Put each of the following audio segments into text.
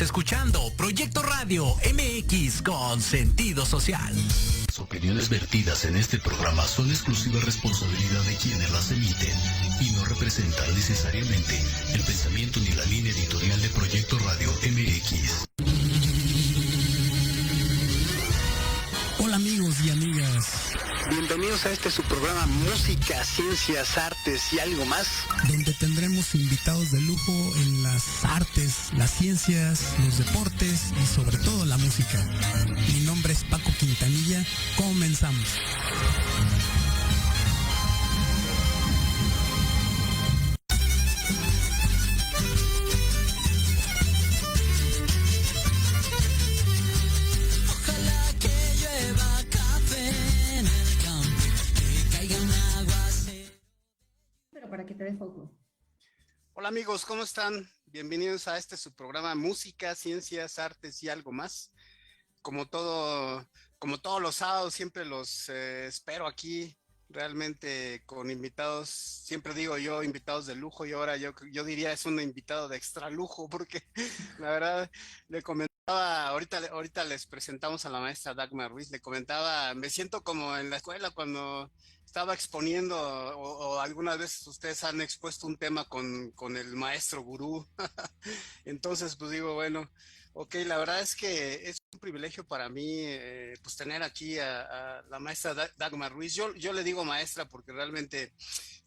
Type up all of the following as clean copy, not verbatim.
Estás escuchando Proyecto Radio MX con sentido social. Las opiniones vertidas en este programa son exclusiva responsabilidad de quienes las emiten y no representan necesariamente el pensamiento ni la línea editorial de Proyecto Radio MX. Hola amigos y amigas. Bienvenidos a su programa Música, Ciencias, Artes y algo más, donde tendremos invitados de lujo en las artes, las ciencias, los deportes y sobre todo la música. Mi nombre es Paco Quintanilla. Comenzamos. Para que te dé foco. Hola amigos, ¿cómo están? Bienvenidos a su programa Música, Ciencias, Artes y algo más. Como todos los sábados, siempre los espero aquí, realmente con invitados, siempre digo yo, invitados de lujo, y ahora yo diría es un invitado de extra lujo, porque la verdad le comentaba, ahorita les presentamos a la maestra Dagmar Ruiz, le comentaba, me siento como en la escuela cuando estaba exponiendo, o algunas veces ustedes han expuesto un tema con el maestro gurú. Entonces, pues digo, bueno, ok, la verdad es que es un privilegio para mí, pues tener aquí a la maestra Dagmar Ruiz. Yo le digo maestra porque realmente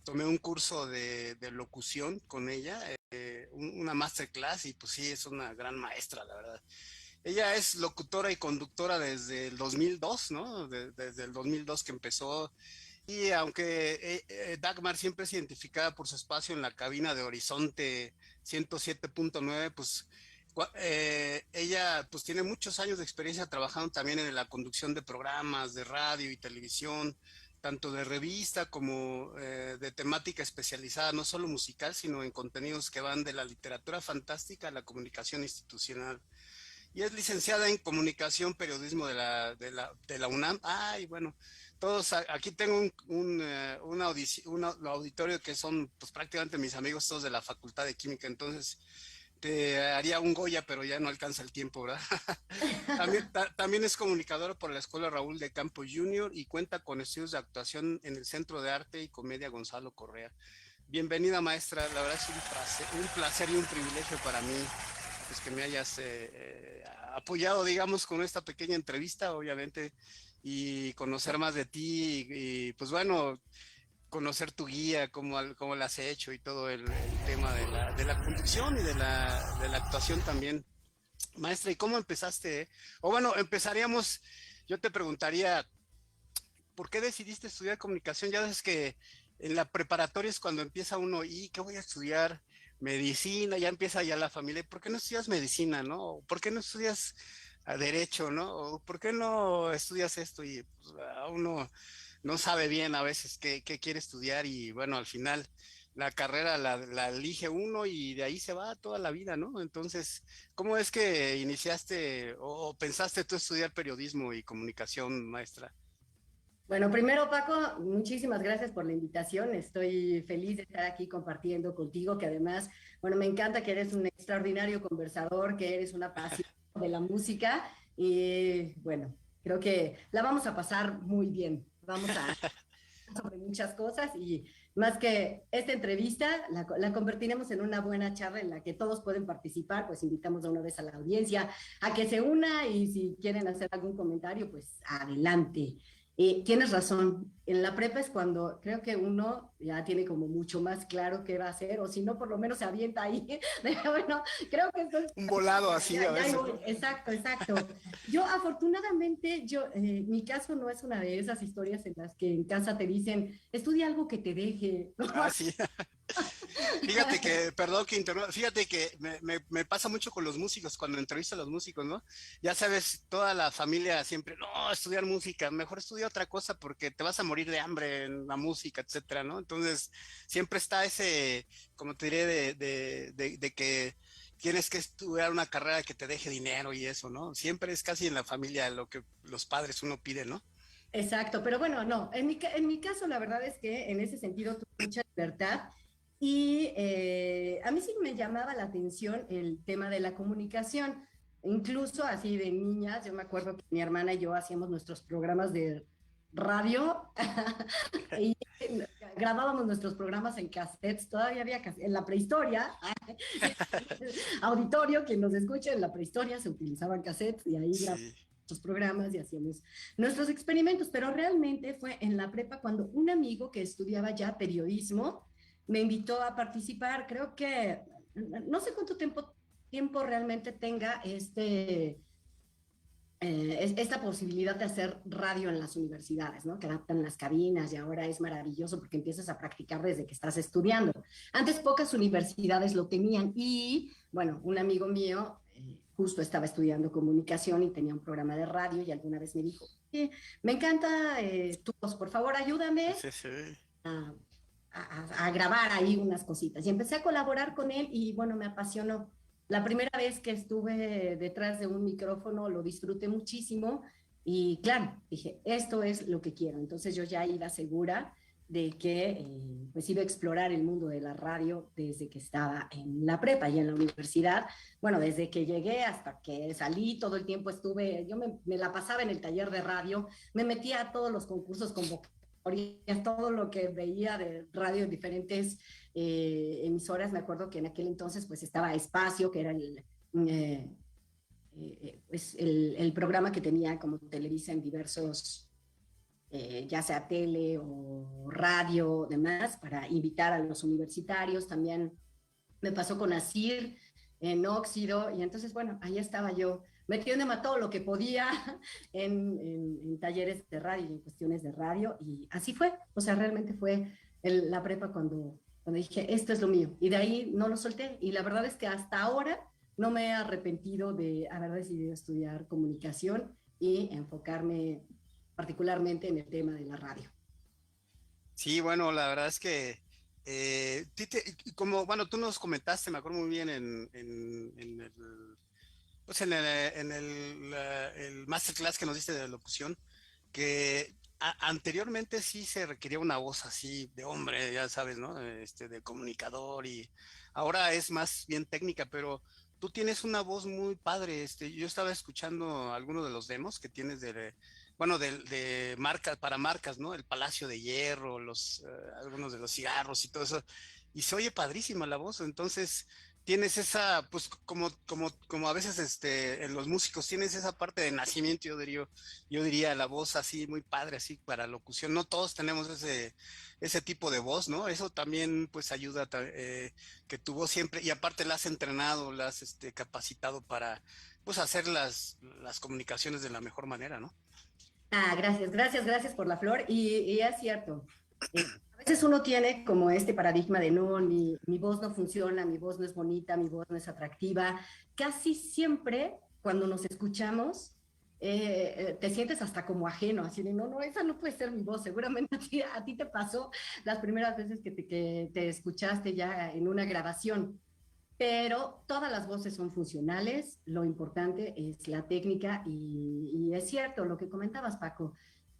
tomé un curso de locución con ella, una masterclass, y pues sí, es una gran maestra, la verdad. Ella es locutora y conductora desde el 2002, ¿no? Desde el 2002 que empezó. Y aunque Dagmar siempre es identificada por su espacio en la cabina de Horizonte 107.9, pues ella pues tiene muchos años de experiencia trabajando también en la conducción de programas de radio y televisión, tanto de revista como de temática especializada, no solo musical, sino en contenidos que van de la literatura fantástica a la comunicación institucional. Y es licenciada en Comunicación, Periodismo de la UNAM. Ay, bueno, todos, aquí tengo un auditorio que son pues prácticamente mis amigos todos de la Facultad de Química, entonces te haría un Goya, pero ya no alcanza el tiempo, ¿verdad? También es comunicadora por la Escuela Raúl de Campos Jr. y cuenta con estudios de actuación en el Centro de Arte y Comedia Gonzalo Correa. Bienvenida, maestra, la verdad es un placer y un privilegio para mí pues que me hayas apoyado, digamos, con esta pequeña entrevista, obviamente, y conocer más de ti, y pues bueno, conocer tu guía, cómo la has hecho y todo el tema de la conducción y de la actuación también. Maestra, ¿y cómo empezaste? O bueno, empezaríamos, yo te preguntaría, ¿por qué decidiste estudiar comunicación? Ya sabes que en la preparatoria es cuando empieza uno, ¿y qué voy a estudiar? Medicina, ya empieza ya la familia, ¿por qué no estudias medicina, no? ¿Por qué no estudias derecho, no? ¿O por qué no estudias esto? Y pues, uno no sabe bien a veces qué quiere estudiar, y bueno, al final la carrera la elige uno y de ahí se va toda la vida, ¿no? Entonces, ¿cómo es que iniciaste o pensaste tú estudiar periodismo y comunicación, maestra? Bueno, primero, Paco, muchísimas gracias por la invitación. Estoy feliz de estar aquí compartiendo contigo, que además, bueno, me encanta que eres un extraordinario conversador, que eres una pasión de la música y bueno, creo que la vamos a pasar muy bien. Vamos a sobre muchas cosas y más que esta entrevista, la convertiremos en una buena charla en la que todos pueden participar, pues invitamos de una vez a la audiencia a que se una y si quieren hacer algún comentario, pues adelante. Tienes razón, en la prepa es cuando creo que uno ya tiene como mucho más claro qué va a hacer, o si no, por lo menos se avienta ahí. Bueno, creo que esto es... Un volado así a veces. Exacto. Yo afortunadamente, mi caso no es una de esas historias en las que en casa te dicen, estudia algo que te deje. Ah, sí. Fíjate que, perdón que interrumpa, fíjate que me pasa mucho con los músicos, cuando entrevisto a los músicos, ¿no? Ya sabes, toda la familia siempre, no, estudiar música, mejor estudia otra cosa porque te vas a morir de hambre en la música, etcétera, ¿no? Entonces, siempre está ese, como te diré, de que tienes que estudiar una carrera que te deje dinero y eso, ¿no? Siempre es casi en la familia lo que los padres uno pide, ¿no? Exacto, pero bueno, no, en mi caso la verdad es que en ese sentido tuve mucha libertad. Y a mí sí me llamaba la atención el tema de la comunicación. Incluso así de niñas, yo me acuerdo que mi hermana y yo hacíamos nuestros programas de radio y grabábamos nuestros programas en cassettes, todavía había en la prehistoria, auditorio, quien nos escucha, en la prehistoria se utilizaban cassettes y ahí grabábamos Sí. nuestros programas y hacíamos nuestros experimentos, pero realmente fue en la prepa cuando un amigo que estudiaba ya periodismo me invitó a participar, creo que no sé cuánto tiempo realmente tenga esta posibilidad de hacer radio en las universidades, ¿no? Que adaptan las cabinas y ahora es maravilloso porque empiezas a practicar desde que estás estudiando. Antes pocas universidades lo tenían y, bueno, un amigo mío justo estaba estudiando comunicación y tenía un programa de radio y alguna vez me dijo, me encanta tu voz, por favor ayúdame Sí, sí. a, a grabar ahí unas cositas. Y empecé a colaborar con él y bueno, me apasionó. La primera vez que estuve detrás de un micrófono lo disfruté muchísimo y claro, dije, esto es lo que quiero. Entonces yo ya iba segura de que pues iba a explorar el mundo de la radio desde que estaba en la prepa y en la universidad. Bueno, desde que llegué hasta que salí, todo el tiempo estuve, yo me la pasaba en el taller de radio, me metía a todos los concursos convocatorias, todo lo que veía de radio en diferentes emisoras. Me acuerdo que en aquel entonces pues estaba Espacio, que era pues el programa que tenía como Televisa en diversos, ya sea tele o radio, demás, para invitar a los universitarios. También me pasó con Asir en Óxido, y entonces, bueno, ahí estaba yo metiéndome a todo lo que podía en talleres de radio y en cuestiones de radio, y así fue. O sea, realmente fue la prepa cuando dije, esto es lo mío, y de ahí no lo solté, y la verdad es que hasta ahora no me he arrepentido de haber decidido estudiar comunicación y enfocarme particularmente en el tema de la radio. Sí, bueno, la verdad es que como, bueno, tú nos comentaste, me acuerdo muy bien en el, pues el masterclass que nos diste de locución, que anteriormente sí se requería una voz así de hombre, ya sabes, ¿no? De comunicador, y ahora es más bien técnica, pero tú tienes una voz muy padre. Yo estaba escuchando algunos de los demos que tienes bueno, de marcas, para marcas, ¿no? El Palacio de Hierro, algunos de los cigarros y todo eso, y se oye padrísima la voz. Entonces tienes esa, pues como a veces en los músicos tienes esa parte de nacimiento, yo diría la voz así muy padre, así para locución. No todos tenemos ese tipo de voz, ¿no? Eso también pues ayuda que tu voz siempre, y aparte la has entrenado, la has capacitado para pues hacer las comunicaciones de la mejor manera, ¿no? Ah, gracias, gracias, gracias por la flor. Y es cierto, a veces uno tiene como este paradigma de no, mi voz no funciona, mi voz no es bonita, mi voz no es atractiva. Casi siempre cuando nos escuchamos, te sientes hasta como ajeno, así de no, no, esa no puede ser mi voz. Seguramente a ti te pasó las primeras veces que te escuchaste ya en una grabación, pero todas las voces son funcionales. Lo importante es la técnica y es cierto lo que comentabas, Paco.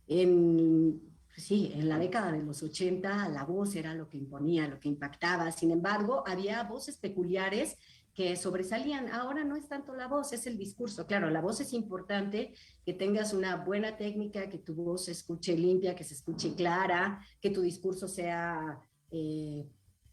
En, sí, en la década de los 80 la voz era lo que imponía, lo que impactaba. Sin embargo, había voces peculiares que sobresalían. Ahora no es tanto la voz, es el discurso. Claro, la voz es importante, que tengas una buena técnica, que tu voz se escuche limpia, que se escuche clara, que tu discurso sea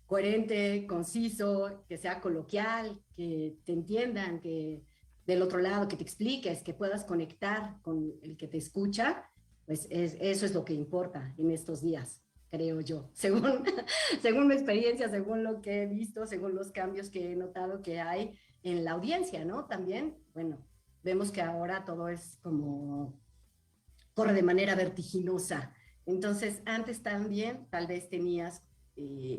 coherente, conciso, que sea coloquial, que te entiendan, que del otro lado, que te expliques, que puedas conectar con el que te escucha. Pues eso es lo que importa en estos días, creo yo, según mi experiencia, según lo que he visto, según los cambios que he notado que hay en la audiencia, ¿no? También, bueno, vemos que ahora todo es como, corre de manera vertiginosa. Entonces, antes también tal vez tenías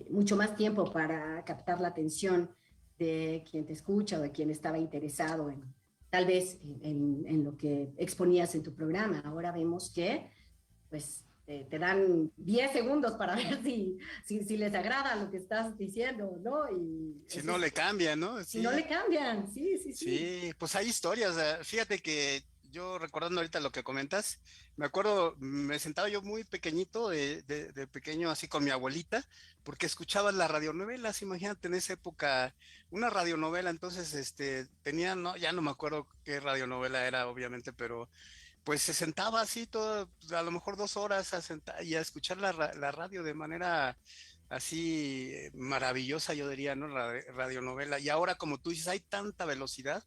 mucho más tiempo para captar la atención de quien te escucha o de quien estaba interesado en tal vez en lo que exponías en tu programa. Ahora vemos que pues te dan 10 segundos para ver si les agrada lo que estás diciendo, ¿no? Y si no le cambian, ¿no? Si no le cambian, sí, sí, sí. Sí, pues hay historias. Fíjate que yo recordando ahorita lo que comentas, me acuerdo, me sentaba yo muy pequeñito, de pequeño, así con mi abuelita, porque escuchaba las radionovelas, imagínate en esa época, una radionovela, entonces, tenía, no, ya no me acuerdo qué radionovela era, obviamente, pero pues se sentaba así todo, pues, a lo mejor 2 horas a sentar y a escuchar la radio de manera así maravillosa, yo diría, ¿no? La radionovela. Y ahora, como tú dices, hay tanta velocidad,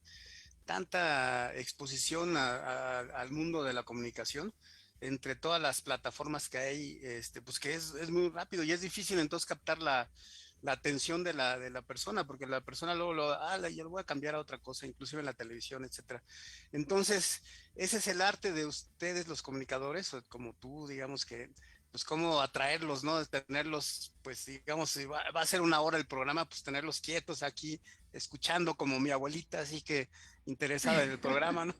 tanta exposición al mundo de la comunicación entre todas las plataformas que hay, pues que es muy rápido y es difícil entonces captar la atención de la persona, porque la persona luego ya lo voy a cambiar a otra cosa, inclusive en la televisión, etcétera. Entonces, ese es el arte de ustedes, los comunicadores, o como tú, digamos que, pues cómo atraerlos, ¿no? Tenerlos, pues digamos, si va a ser 1 hora el programa, pues tenerlos quietos aquí, escuchando como mi abuelita, así que interesada en el programa, ¿no?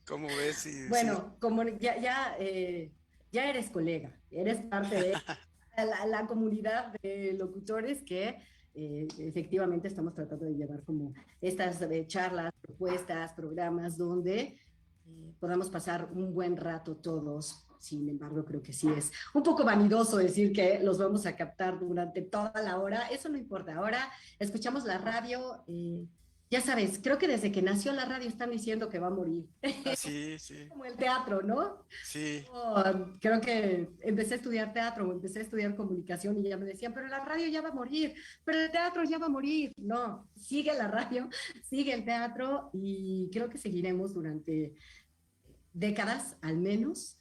¿Cómo ves? Sí, sí. Bueno, como ya eres colega, eres parte de la comunidad de locutores que efectivamente estamos tratando de llevar como estas charlas, propuestas, programas donde podamos pasar un buen rato todos. Sin embargo, creo que sí es un poco vanidoso decir que los vamos a captar durante toda la hora. Eso no importa. Ahora escuchamos la radio. Ya sabes, creo que desde que nació la radio están diciendo que va a morir. Ah, sí, sí, Como el teatro, ¿no? sí. Creo que empecé a estudiar teatro o empecé a estudiar comunicación y ya me decían, pero la radio ya va a morir, pero el teatro ya va a morir. No, sigue la radio, sigue el teatro y creo que seguiremos durante décadas al menos,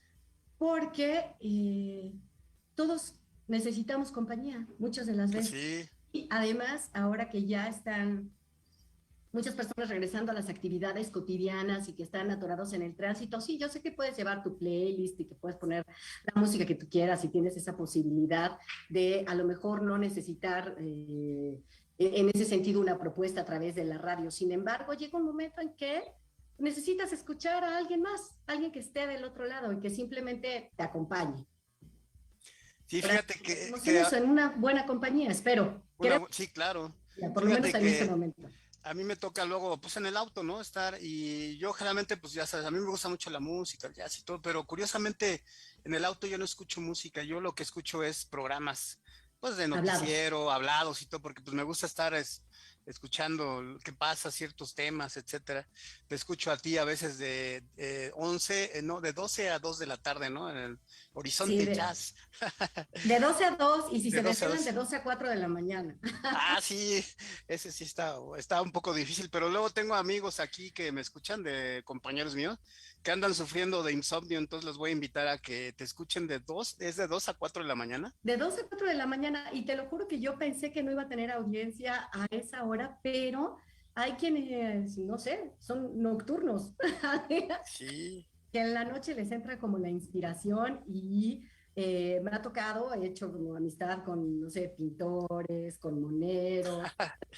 porque todos necesitamos compañía muchas de las veces. Sí, Y además, ahora que ya están muchas personas regresando a las actividades cotidianas y que están atorados en el tránsito, sí, yo sé que puedes llevar tu playlist y que puedes poner la música que tú quieras y tienes esa posibilidad de a lo mejor no necesitar en ese sentido una propuesta a través de la radio. Sin embargo, llega un momento en que necesitas escuchar a alguien más, alguien que esté del otro lado y que simplemente te acompañe. sí, Ahora, fíjate que, estamos en que eso, en una buena compañía, espero. sí, claro. Por lo menos Fíjate en este que momento. a mí me toca luego, pues en el auto, ¿no? Estar y yo generalmente, pues ya sabes, a mí me gusta mucho la música, el jazz y todo, pero curiosamente en el auto yo no escucho música, yo lo que escucho es programas, pues de Hablados. noticiero, hablados y todo, porque pues me gusta estar escuchando qué pasa, ciertos temas, etcétera. Te escucho a ti a veces de 11, no, de 12 a 2 de la tarde, ¿no? En el Sí, Horizonte Jazz, de 12 a 2 y si de se 12 a desvelan de 2. 12 a 4 de la mañana. Ah, sí, ese sí está un poco difícil, pero luego tengo amigos aquí que me escuchan, de compañeros míos, que andan sufriendo de insomnio, entonces los voy a invitar a que te escuchen es de 2 a 4 de la mañana. De 12 a 4 de la mañana y te lo juro que yo pensé que no iba a tener audiencia a esa hora, pero hay quienes, no sé, son nocturnos, Sí, que en la noche les entra como la inspiración y me ha tocado, he hecho como amistad con, no sé, pintores, con moneros,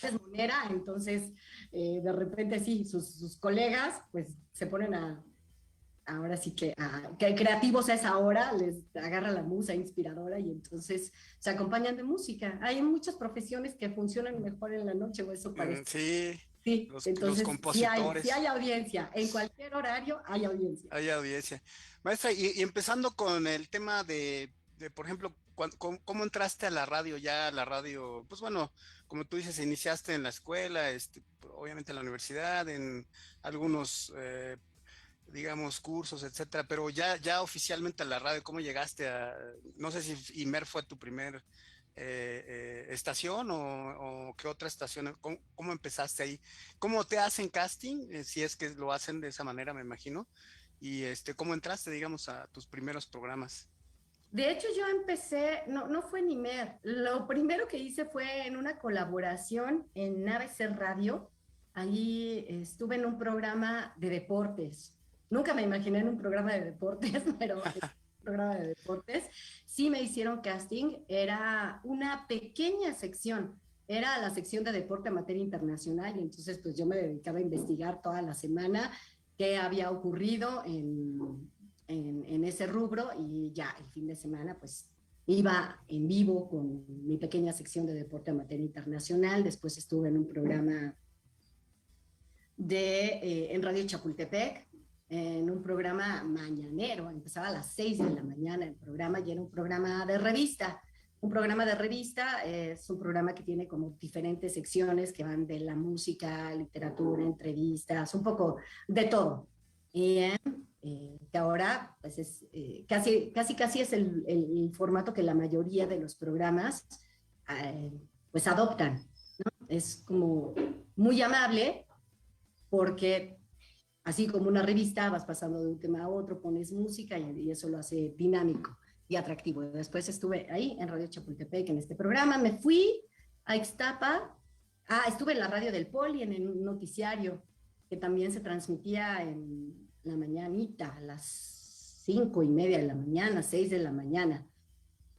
es monera, entonces de repente sí, sus colegas pues se ponen ahora sí que creativos a esa hora, les agarra la musa inspiradora y entonces se acompañan de música. Hay muchas profesiones que funcionan mejor en la noche, o eso parece. sí, Sí, los entonces sí compositores, hay audiencia, en cualquier horario hay audiencia. hay audiencia. Maestra, y empezando con el tema por ejemplo, ¿cómo entraste a la radio? Ya a la radio, pues bueno, como tú dices, iniciaste en la escuela, obviamente en la universidad, en algunos digamos, cursos, etcétera, pero ya oficialmente a la radio, ¿cómo llegaste no sé si Imer fue tu primer estación o qué otra estación, cómo empezaste ahí? ¿Cómo te hacen casting? Si es que lo hacen de esa manera, me imagino. Y ¿cómo entraste, digamos, a tus primeros programas? De hecho, yo empecé, no fue en IMER, lo primero que hice fue en una colaboración en ABC Radio. Ahí estuve en un programa de deportes. Nunca me imaginé en un programa de deportes, pero en un programa de deportes sí me hicieron casting. Era una pequeña sección, era la sección de deporte amateur internacional y entonces pues yo me dedicaba a investigar toda la semana qué había ocurrido en ese rubro y ya el fin de semana pues iba en vivo con mi pequeña sección de deporte amateur internacional. Después estuve en un programa en Radio Chapultepec, en un programa mañanero. Empezaba a las 6 de la mañana el programa y era un programa de revista. Un programa de revista es un programa que tiene como diferentes secciones que van de la música, literatura, entrevistas, un poco de todo. Y que ahora pues es, casi es el formato que la mayoría de los programas pues adoptan, ¿no? Es como muy amable porque así como una revista vas pasando de un tema a otro, pones música y eso lo hace dinámico y atractivo. Después estuve ahí en Radio Chapultepec en este programa, me fui a Ixtapa, estuve en la radio del Poli en un noticiario que también se transmitía en la mañanita, a las 5:30 de la mañana, 6 de la mañana.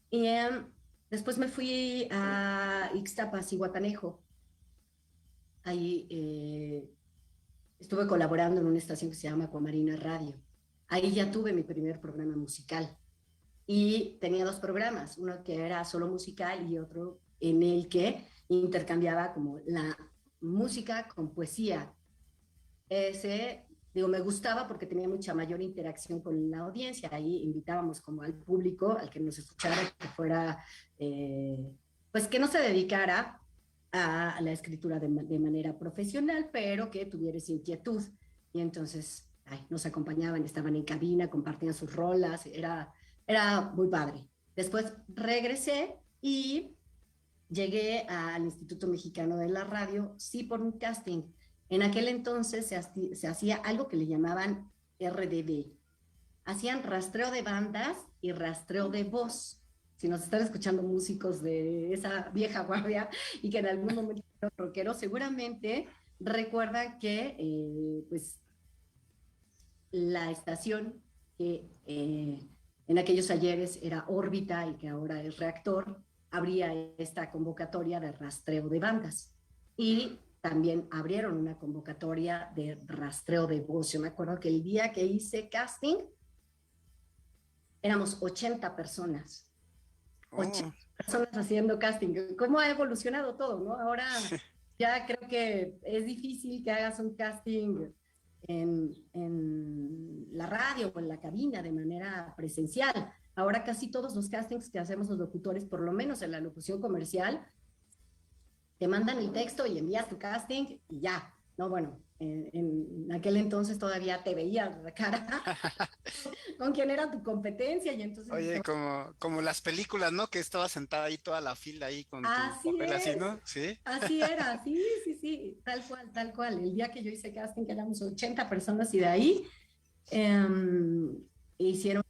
Y después me fui a Ixtapa, Zihuatanejo. Ahí estuve colaborando en una estación que se llama Acuamarina Radio. Ahí ya tuve mi primer programa musical. Y tenía 2 programas, uno que era solo musical y otro en el que intercambiaba como la música con poesía. Ese, digo, me gustaba porque tenía mucha mayor interacción con la audiencia. Ahí invitábamos como al público, al que nos escuchara, que fuera, pues que no se dedicara a la escritura de manera profesional, pero que tuviera esa inquietud. Y entonces nos acompañaban, estaban en cabina, compartían sus rolas, era muy padre. Después regresé y llegué al Instituto Mexicano de la Radio, sí por un casting. En aquel entonces se hacía algo que le llamaban RDB. Hacían rastreo de bandas y rastreo de voz. Si nos están escuchando músicos de esa vieja guardia y que en algún momento fueron rockeros, seguramente recuerdan que pues la estación que en aquellos ayeres era órbita y que ahora es reactor, abría esta convocatoria de rastreo de bandas. Y también abrieron una convocatoria de rastreo de voz. Yo me acuerdo que el día que hice casting, éramos 80 personas. 80 personas haciendo casting. ¿Cómo ha evolucionado todo, no? Ahora ya creo que es difícil que hagas un casting en la radio o en la cabina de manera presencial. Ahora casi todos los castings que hacemos los locutores, por lo menos en la locución comercial, te mandan el texto y envías tu casting y ya. No, bueno, en aquel entonces todavía te veías la cara con quién era tu competencia y entonces... Oye, como las películas, ¿no? Que estaba sentada ahí toda la fila ahí con tu papel así, ¿no? Sí. Así era, sí, tal cual. El día que yo hice casting, que éramos 80 personas y de ahí hicieron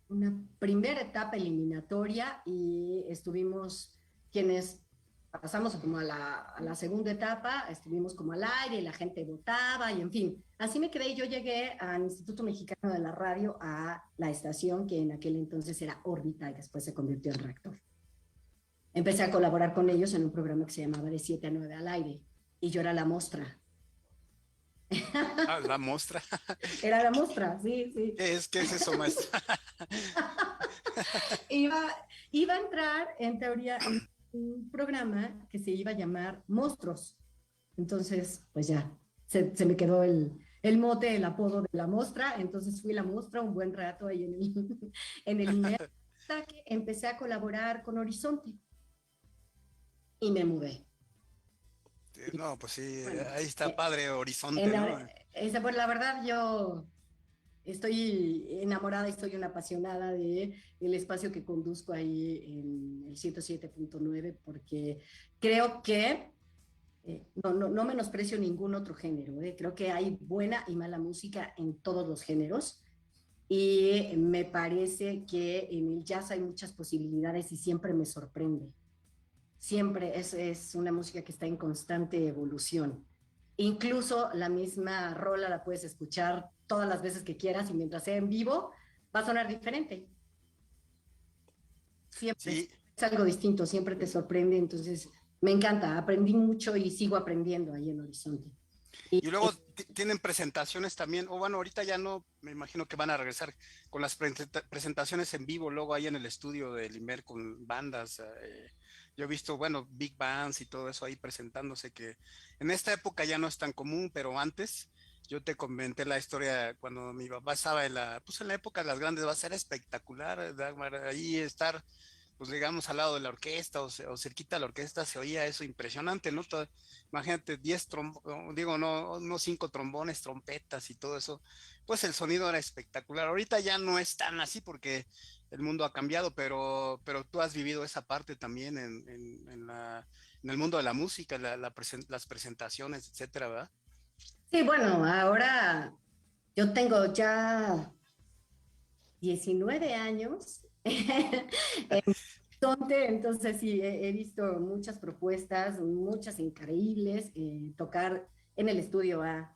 una primera etapa eliminatoria y estuvimos quienes... pasamos como a la segunda etapa, estuvimos como al aire, la gente votaba y en fin. Así me quedé y yo llegué al Instituto Mexicano de la Radio, a la estación que en aquel entonces era órbita y después se convirtió en reactor. Empecé a colaborar con ellos en un programa que se llamaba De 7 a 9 al aire y yo era la mostra. La mostra. Era la mostra, sí. ¿Qué es eso, maestra? Iba a entrar, en teoría, en un programa que se iba a llamar Monstruos. Entonces, pues ya, se me quedó el mote, el apodo de la mostra. Entonces fui la mostra un buen rato ahí en el INER, hasta que empecé a colaborar con Horizonte. Y me mudé. No, pues sí, Bueno, ahí está padre Horizonte, ¿no? Pues la verdad yo estoy enamorada y soy una apasionada de el espacio que conduzco ahí en el 107.9 porque creo que no menosprecio ningún otro género. Creo que hay buena y mala música en todos los géneros y me parece que en el jazz hay muchas posibilidades y siempre me sorprende. Siempre es una música que está en constante evolución. Incluso la misma rola la puedes escuchar todas las veces que quieras y mientras sea en vivo va a sonar diferente. Siempre sí. Es algo distinto, siempre te sorprende, entonces me encanta, aprendí mucho y sigo aprendiendo ahí en Horizonte. Y luego tienen presentaciones también, o bueno, ahorita ya no, me imagino que van a regresar con las presentaciones en vivo, luego ahí en el estudio del IMER con bandas Yo he visto, bueno, big bands y todo eso ahí presentándose, que en esta época ya no es tan común, pero antes yo te comenté la historia cuando mi papá estaba pues en la época de las grandes, va a ser espectacular, Dagmar, ahí estar, pues digamos, al lado de la orquesta o cerquita de la orquesta, se oía eso impresionante, ¿no? Imagínate, 10 digo, no 5 trombones, trompetas y todo eso, pues el sonido era espectacular. Ahorita ya no es tan así porque el mundo ha cambiado, pero tú has vivido esa parte también en el mundo de la música, las presentaciones, etcétera, ¿verdad? Sí, bueno, ahora yo tengo ya 19 años en Horizonte, entonces sí, he visto muchas propuestas, muchas increíbles, tocar en el estudio A,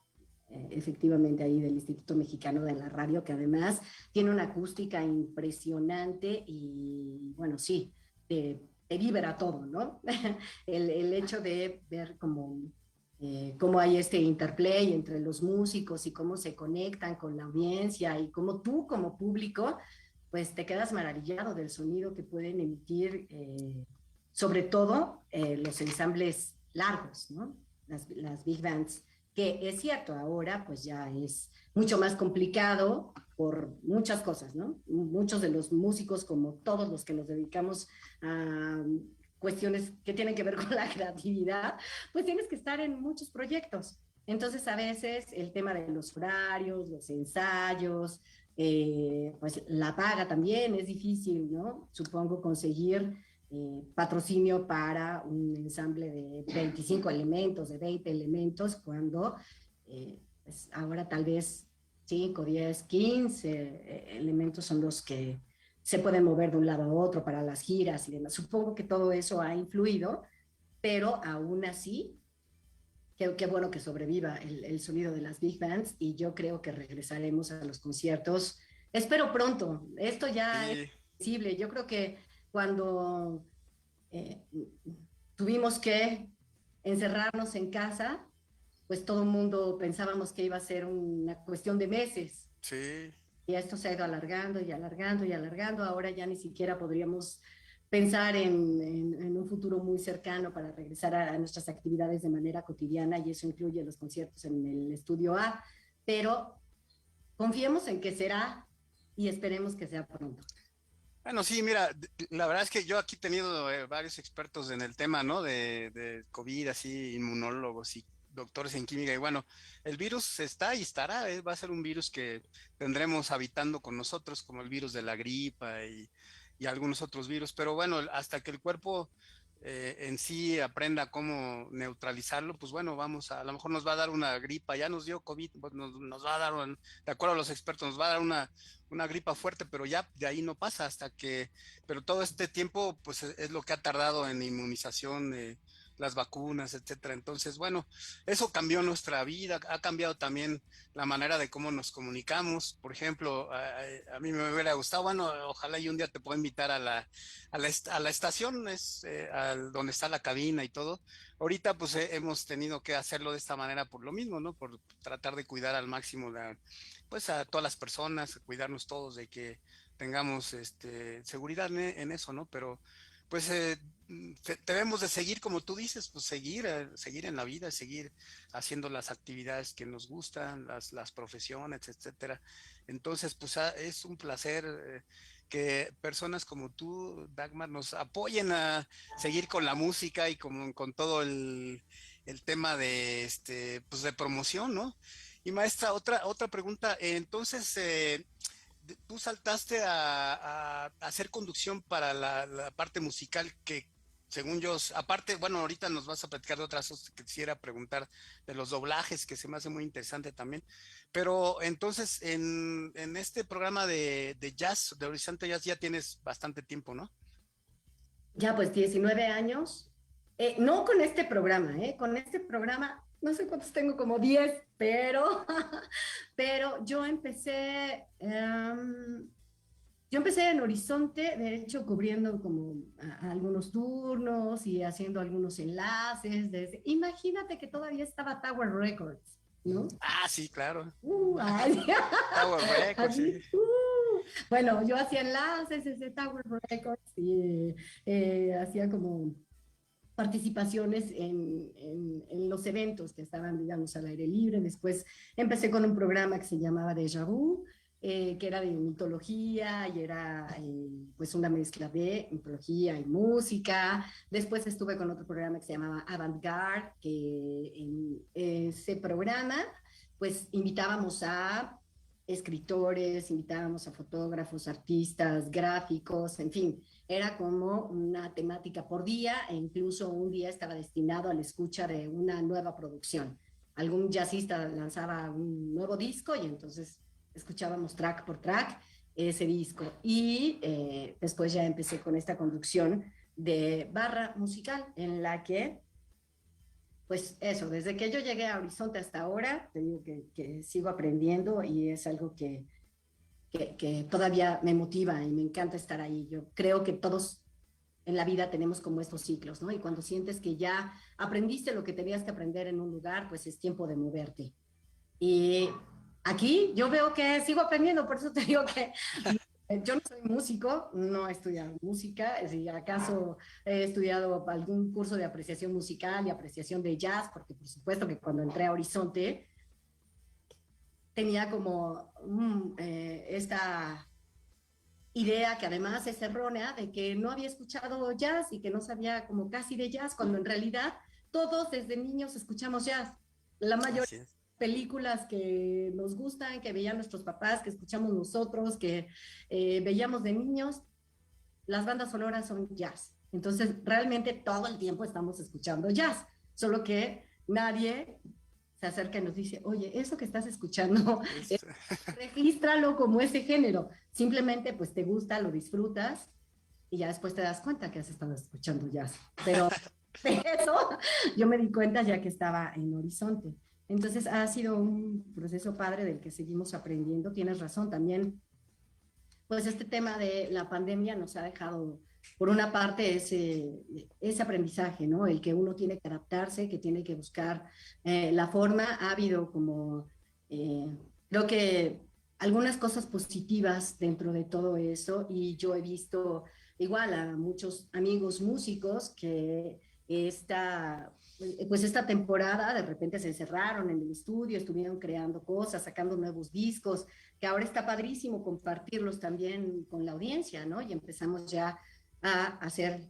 efectivamente ahí del Instituto Mexicano de la Radio, que además tiene una acústica impresionante y bueno, sí, te vibra todo, ¿no? El hecho de ver cómo hay este interplay entre los músicos y cómo se conectan con la audiencia y cómo tú como público, pues te quedas maravillado del sonido que pueden emitir, sobre todo los ensambles largos, ¿no? Las big bands, que es cierto, ahora pues ya es mucho más complicado por muchas cosas, ¿no? Muchos de los músicos, como todos los que nos dedicamos a cuestiones que tienen que ver con la creatividad, pues tienes que estar en muchos proyectos. Entonces, a veces el tema de los horarios, los ensayos, pues la paga también es difícil, ¿no? Supongo conseguir patrocinio para un ensamble de 25 elementos, de 20 elementos, cuando pues ahora tal vez 5, 10, 15 elementos son los que se pueden mover de un lado a otro para las giras y demás. Supongo que todo eso ha influido, pero aún así, qué bueno que sobreviva el sonido de las big bands y yo creo que regresaremos a los conciertos. Espero pronto. Esto ya es Sí. posible. Yo creo que cuando eh, tuvimos que encerrarnos en casa, pues todo el mundo pensábamos que iba a ser una cuestión de meses. Sí, Y esto se ha ido alargando y alargando y alargando. Ahora ya ni siquiera podríamos pensar en un futuro muy cercano para regresar a nuestras actividades de manera cotidiana y eso incluye los conciertos en el estudio A, pero confiemos en que será y esperemos que sea pronto. bueno, sí, mira, la verdad es que yo aquí he tenido varios expertos en el tema, ¿no? De COVID, así, inmunólogos y doctores en química. Y bueno, el virus está y estará, va a ser un virus que tendremos habitando con nosotros, como el virus de la gripa y algunos otros virus. Pero bueno, hasta que el cuerpo en sí aprenda cómo neutralizarlo, pues bueno, a lo mejor nos va a dar una gripa, ya nos dio COVID, pues nos va a dar, de acuerdo a los expertos, nos va a dar una gripa fuerte, pero ya de ahí no pasa pero todo este tiempo, pues es lo que ha tardado en inmunización, las vacunas, etcétera. Entonces, bueno, eso cambió nuestra vida, ha cambiado también la manera de cómo nos comunicamos. Por ejemplo, a mí me hubiera gustado, bueno, ojalá y un día te pueda invitar a la estación, donde está la cabina y todo. Ahorita pues hemos tenido que hacerlo de esta manera por lo mismo, ¿no? Por tratar de cuidar al máximo pues a todas las personas, cuidarnos todos de que tengamos seguridad en eso, ¿no? Pero pues debemos de seguir, como tú dices, pues seguir en la vida, seguir haciendo las actividades que nos gustan, las profesiones, etcétera. Entonces, pues es un placer que personas como tú, Dagmar, nos apoyen a seguir con la música y con todo el tema pues de promoción, ¿no? Y maestra, otra pregunta. Entonces, tú saltaste a hacer conducción para la parte musical que, según yo, aparte, bueno, ahorita nos vas a platicar de otras cosas que quisiera preguntar de los doblajes, que se me hace muy interesante también. Pero entonces, en este programa de jazz, de Horizonte Jazz, ya tienes bastante tiempo, ¿no? Ya pues 19 años, no con este programa, con este programa, no sé cuántos tengo, como 10, pero, pero yo empecé en Horizonte, de hecho, cubriendo como algunos turnos y haciendo algunos enlaces. Imagínate que todavía estaba Tower Records, ¿no? Ah, sí, claro. Ay, Tower Records, así, sí. bueno, yo hacía enlaces desde Tower Records y hacía como participaciones en los eventos que estaban, digamos, al aire libre. Después empecé con un programa que se llamaba Déjà Vu, que era de mitología y era pues una mezcla de mitología y música. Después estuve con otro programa que se llamaba Avant-Garde, que en ese programa pues invitábamos a escritores, invitábamos a fotógrafos, artistas, gráficos, en fin, era como una temática por día e incluso un día estaba destinado a la escucha de una nueva producción. Algún jazzista lanzaba un nuevo disco y entonces escuchábamos track por track ese disco. Y después ya empecé con esta conducción de barra musical en la que pues eso, desde que yo llegué a Horizonte hasta ahora, te digo que sigo aprendiendo y es algo que todavía me motiva y me encanta estar ahí. Yo creo que todos en la vida tenemos como estos ciclos, ¿no? Y cuando sientes que ya aprendiste lo que tenías que aprender en un lugar, pues es tiempo de moverte. Y aquí yo veo que sigo aprendiendo, por eso te digo que yo no soy músico, no he estudiado música, si acaso he estudiado algún curso de apreciación musical y apreciación de jazz, porque por supuesto que cuando entré a Horizonte tenía como esta idea que además es errónea de que no había escuchado jazz y que no sabía como casi de jazz, cuando en realidad todos desde niños escuchamos jazz. La mayoría películas que nos gustan, que veían nuestros papás, que escuchamos nosotros, que veíamos de niños, las bandas sonoras son jazz. Entonces, realmente todo el tiempo estamos escuchando jazz, solo que nadie se acerca y nos dice, oye, eso que estás escuchando, regístralo como ese género. Simplemente, pues, te gusta, lo disfrutas, y ya después te das cuenta que has estado escuchando jazz. Pero de eso yo me di cuenta ya que estaba en Horizonte. Entonces ha sido un proceso padre del que seguimos aprendiendo. Tienes razón, también pues este tema de la pandemia nos ha dejado, por una parte, ese aprendizaje, ¿no? El que uno tiene que adaptarse, que tiene que buscar la forma. Ha habido como, creo que algunas cosas positivas dentro de todo eso, y yo he visto igual a muchos amigos músicos que pues esta temporada de repente se encerraron en el estudio, estuvieron creando cosas, sacando nuevos discos, que ahora está padrísimo compartirlos también con la audiencia, ¿no? Y empezamos ya a hacer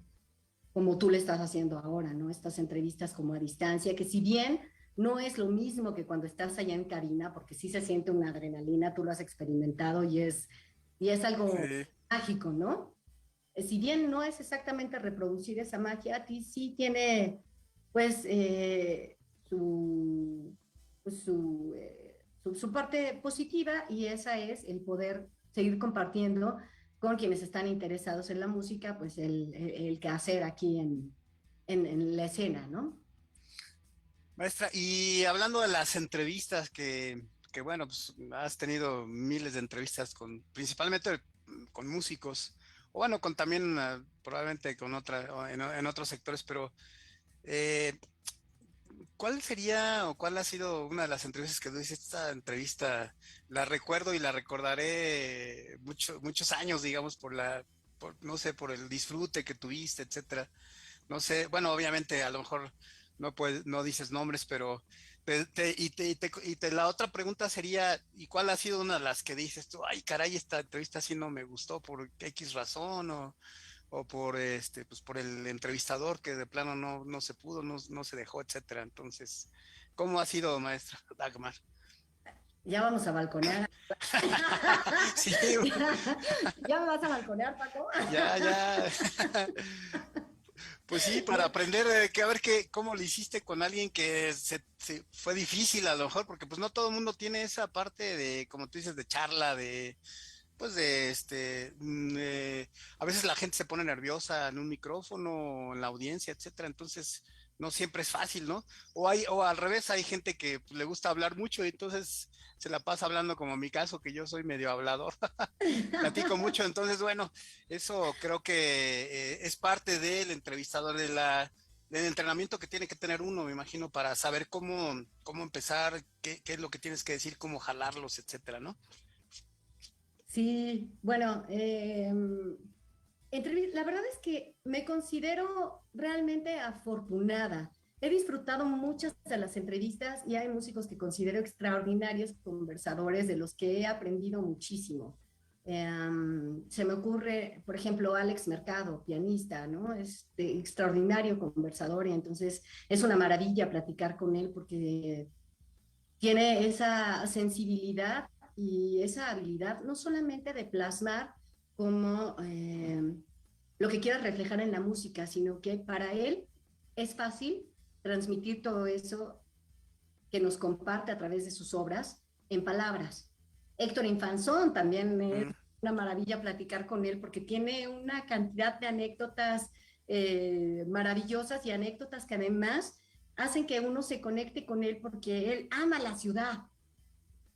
como tú le estás haciendo ahora, ¿no? Estas entrevistas como a distancia, que si bien no es lo mismo que cuando estás allá en cabina, porque sí se siente una adrenalina, tú lo has experimentado y es algo mágico, ¿no? Si bien no es exactamente reproducir esa magia, a ti sí tiene, pues, su parte positiva, y esa es el poder seguir compartiendo con quienes están interesados en la música, pues el quehacer aquí en la escena, ¿no? Maestra, y hablando de las entrevistas que bueno, pues has tenido miles de entrevistas principalmente con músicos, o bueno, con también probablemente con en otros sectores, pero ¿cuál sería o cuál ha sido una de las entrevistas que tú dices, esta entrevista la recuerdo y la recordaré muchos años, digamos, no sé, por el disfrute que tuviste, etcétera? No sé, bueno, obviamente a lo mejor no dices nombres, pero la otra pregunta sería, ¿y cuál ha sido una de las que dices tú, ay, caray, esta entrevista sí no me gustó por X razón, o por pues por el entrevistador que de plano no se pudo, no se dejó, etcétera? Entonces, ¿cómo ha sido, maestra Dagmar? Ya vamos a balconear. Sí, ¿Ya me vas a balconear, Paco? ya. Pues sí, para aprender a ver cómo lo hiciste con alguien que se fue difícil a lo mejor, porque pues no todo el mundo tiene esa parte de, como tú dices, de charla, pues a veces la gente se pone nerviosa en un micrófono, en la audiencia, etcétera, entonces no siempre es fácil, ¿no? O al revés, hay gente que le gusta hablar mucho y entonces se la pasa hablando, como en mi caso, que yo soy medio hablador, platico mucho, entonces bueno, eso creo que es parte del entrevistador, del entrenamiento que tiene que tener uno, me imagino, para saber cómo empezar, qué es lo que tienes que decir, cómo jalarlos, etcétera, ¿no? Sí, bueno, La verdad es que me considero realmente afortunada. He disfrutado muchas de las entrevistas y hay músicos que considero extraordinarios conversadores de los que he aprendido muchísimo. Se me ocurre, por ejemplo, Alex Mercado, pianista, ¿no? Es extraordinario conversador y entonces es una maravilla platicar con él porque tiene esa sensibilidad y esa habilidad no solamente de plasmar como lo que quiera reflejar en la música, sino que para él es fácil transmitir todo eso que nos comparte a través de sus obras en palabras. Héctor Infanzón también es una maravilla platicar con él porque tiene una cantidad de anécdotas maravillosas y anécdotas que además hacen que uno se conecte con él porque él ama la ciudad.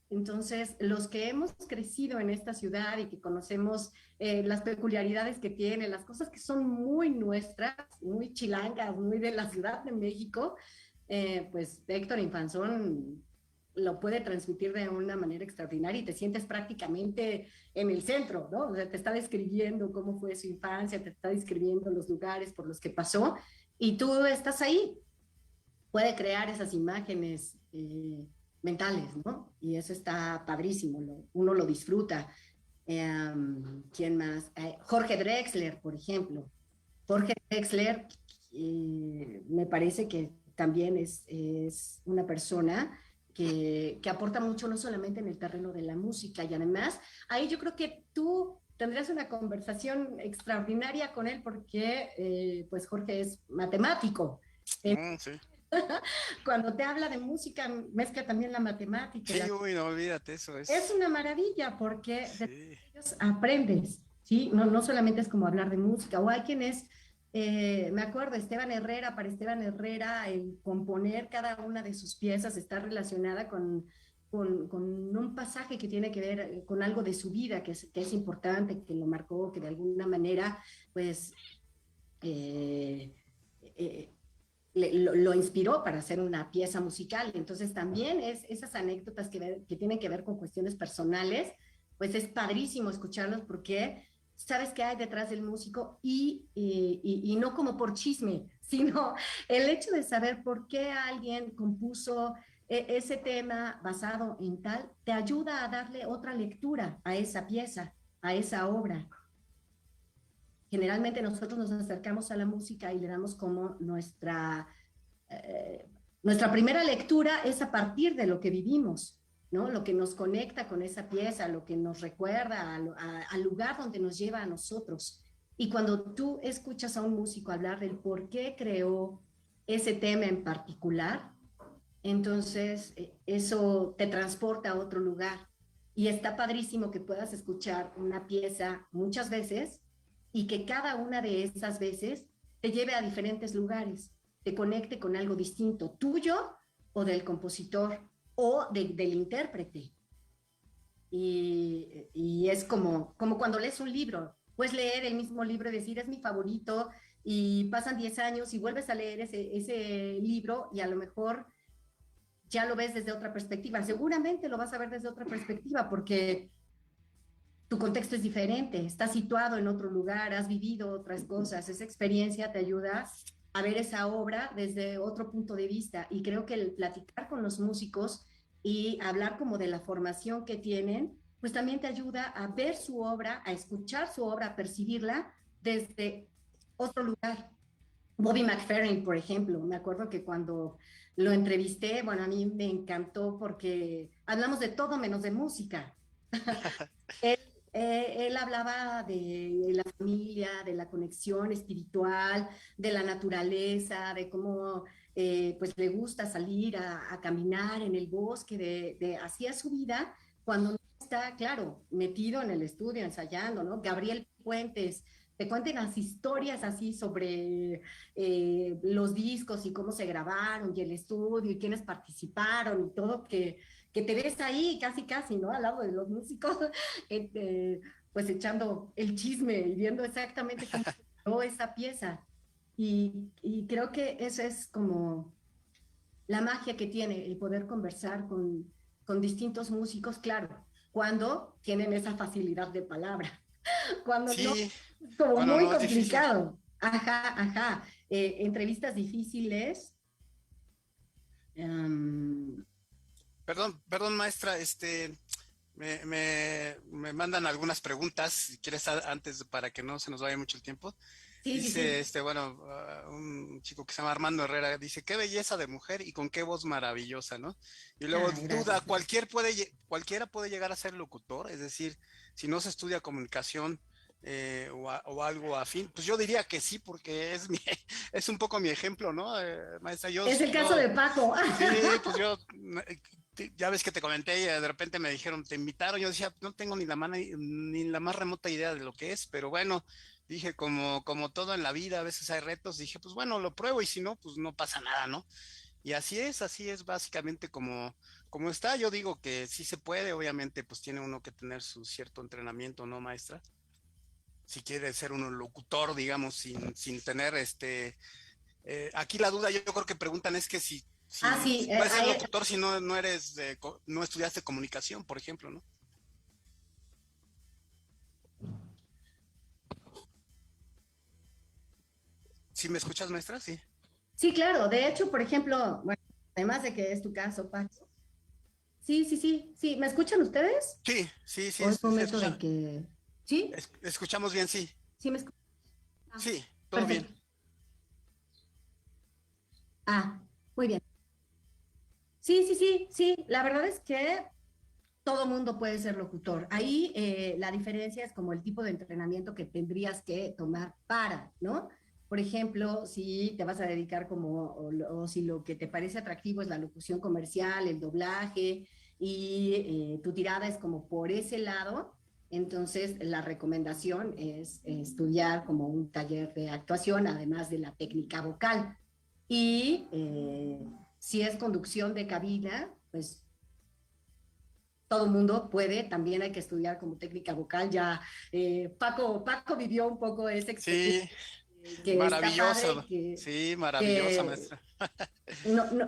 Entonces, los que hemos crecido en esta ciudad y que conocemos las peculiaridades que tiene, las cosas que son muy nuestras, muy chilangas, muy de la Ciudad de México, pues Héctor Infanzón lo puede transmitir de una manera extraordinaria y te sientes prácticamente en el centro, ¿no? O sea, te está describiendo cómo fue su infancia, te está describiendo los lugares por los que pasó y tú estás ahí. Puede crear esas imágenes mentales, ¿no? Y eso está padrísimo, uno lo disfruta. ¿Quién más? Jorge Drexler, por ejemplo. Jorge Drexler me parece que también es una persona que aporta mucho, no solamente en el terreno de la música, y además, ahí yo creo que tú tendrías una conversación extraordinaria con él porque, pues, Jorge es matemático. Sí. Cuando te habla de música, mezcla también la matemática. Sí, uy, no olvídate, eso es. Es una maravilla porque Sí. de ellos aprendes, ¿sí? No, no solamente es como hablar de música, o hay quienes, me acuerdo, para Esteban Herrera, el componer cada una de sus piezas está relacionada con un pasaje que tiene que ver con algo de su vida, que es importante, que lo marcó, que de alguna manera, pues, lo inspiró para hacer una pieza musical. Entonces también esas anécdotas que tienen que ver con cuestiones personales, pues es padrísimo escucharlos porque sabes qué hay detrás del músico y no como por chisme, sino el hecho de saber por qué alguien compuso ese tema basado en tal, te ayuda a darle otra lectura a esa pieza, a esa obra. Generalmente nosotros nos acercamos a la música y le damos como nuestra primera lectura es a partir de lo que vivimos, ¿no? Lo que nos conecta con esa pieza, lo que nos recuerda al lugar donde nos lleva a nosotros. Y cuando tú escuchas a un músico hablar del por qué creó ese tema en particular, entonces eso te transporta a otro lugar. Y está padrísimo que puedas escuchar una pieza muchas veces y que cada una de esas veces te lleve a diferentes lugares, te conecte con algo distinto, tuyo o del compositor o del intérprete. Y es como cuando lees un libro, puedes leer el mismo libro y decir, es mi favorito, y pasan 10 años y vuelves a leer ese libro y a lo mejor ya lo ves desde otra perspectiva. Seguramente lo vas a ver desde otra perspectiva porque tu contexto es diferente, estás situado en otro lugar, has vivido otras cosas, esa experiencia te ayuda a ver esa obra desde otro punto de vista. Y creo que el platicar con los músicos y hablar como de la formación que tienen, pues también te ayuda a ver su obra, a escuchar su obra, a percibirla desde otro lugar. Bobby McFerrin, por ejemplo, me acuerdo que cuando lo entrevisté, bueno, a mí me encantó porque hablamos de todo menos de música. Él hablaba de la familia, de la conexión espiritual, de la naturaleza, de cómo pues le gusta salir a caminar en el bosque, hacía su vida cuando no está, claro, metido en el estudio, ensayando, ¿no? Gabriel Puentes, te cuenten las historias así sobre los discos y cómo se grabaron y el estudio y quiénes participaron y todo, que te ves ahí casi, ¿no? Al lado de los músicos, pues echando el chisme y viendo exactamente cómo quedó esa pieza. Y creo que eso es como la magia que tiene el poder conversar con distintos músicos, claro, cuando tienen esa facilidad de palabra. Cuando no, Sí, como cuando muy no es difícil. complicado. Ajá, ajá. Entrevistas difíciles. em, Perdón, maestra, me mandan algunas preguntas, si quieres, antes para que no se nos vaya mucho el tiempo. sí, sí, Dice, sí. un chico que se llama Armando Herrera, dice, qué belleza de mujer y con qué voz maravillosa, ¿no? Y luego Ay, duda, gracias, gracias. cualquiera puede llegar a ser locutor, es decir, si no se estudia comunicación o algo afín, pues yo diría que sí, porque es un poco mi ejemplo, ¿no? Maestra, Es el caso de Paco. sí, pues ya ves que te comenté y de repente me dijeron, te invitaron, yo decía, no tengo ni la más remota idea de lo que es, pero bueno, dije, como todo en la vida, a veces hay retos, dije, pues bueno, lo pruebo y si no, pues no pasa nada, ¿no? Y así es básicamente como está. Yo digo que sí se puede, obviamente, pues tiene uno que tener su cierto entrenamiento, ¿no, maestra? Si quiere ser un locutor, digamos, sin tener aquí la duda, yo creo que preguntan es que Ah, sí, si puedes ser locutor si no estudiaste comunicación, por ejemplo, ¿no? ¿Sí me escuchas, maestra? Sí. sí, claro. De hecho, por ejemplo, bueno, además de que es tu caso, Paco. Sí, sí, sí, sí. ¿Me escuchan ustedes? Sí, ¿O es momento de que... Sí? escuchamos bien, sí. Sí, me escuchan. Ah, Sí, todo bien. perfecto. Ah, muy bien. Sí, sí, sí, sí. La verdad es que todo mundo puede ser locutor. Ahí la diferencia es como el tipo de entrenamiento que tendrías que tomar para, ¿no? Por ejemplo, si te vas a dedicar como, o si lo que te parece atractivo es la locución comercial, el doblaje, y tu tirada es como por ese lado, entonces la recomendación es estudiar como un taller de actuación, además de la técnica vocal. Y si es conducción de cabina, pues todo el mundo puede, también hay que estudiar como técnica vocal. Ya Paco vivió un poco esa experiencia Sí, que está padre, maravillosa. Sí, maravillosa, que maestra.